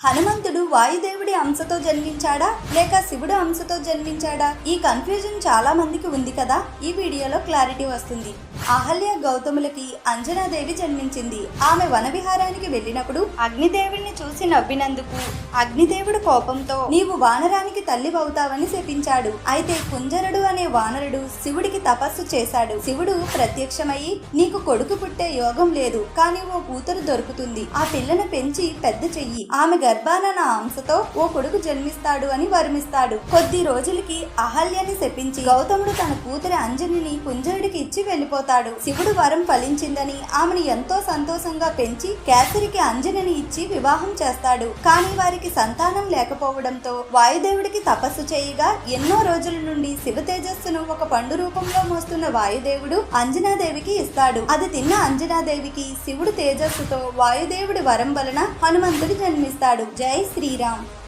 హనుమంతుడు వాయుదేవుడి అంశతో జన్మించాడా లేక శివుడు అంశతో జన్మించాడా? ఈ కన్ఫ్యూజన్ చాలా మందికి ఉంది కదా. ఈ వీడియోలో క్లారిటీ వస్తుంది. అహల్య గౌతములకి అంజనాదేవి జన్మించింది. ఆమె వనవిహారానికి వెళ్ళినప్పుడు అగ్నిదేవుడిని చూసి నవ్వినందుకు అగ్నిదేవుడు కోపంతో నీవు వానరానికి తల్లివవుతావని శపించాడు. అయితే కుంజరుడు అనే వానరుడు శివుడికి తపస్సు చేశాడు. శివుడు ప్రత్యక్షమయ్యి నీకు కొడుకు పుట్టే యోగం లేదు, కానీ ఓ కూతురు దొరుకుతుంది. ఆ పిల్లను పెంచి పెద్ద చెయ్యి. ఆమె గర్భాన నా అంశతో ఓ కొడుకు జన్మిస్తాడు అని వరమిస్తాడు. కొద్ది రోజులకి అహల్యని శపించి గౌతముడు తన కూతురి అంజనిని కుంజరుడికి ఇచ్చి వెళ్ళిపోతాడు. శివుడు వరం ఫలించిందని ఆమెను ఎంతో సంతోషంగా పెంచి కేసరికి అంజనిని ఇచ్చి వివాహం చేస్తాడు. కానీ వారికి సంతానం లేకపోవడంతో వాయుదేవుడికి తపస్సు చేయగా ఎన్నో రోజుల నుండి శివ తేజస్సును ఒక పండు రూపంలో మోస్తున్న వాయుదేవుడు అంజనాదేవికి ఇస్తాడు. అది తిన్న అంజనాదేవికి శివుడు తేజస్సుతో వాయుదేవుడి వరం వలన హనుమంతుడు జన్మిస్తాడు. జై శ్రీరామ్.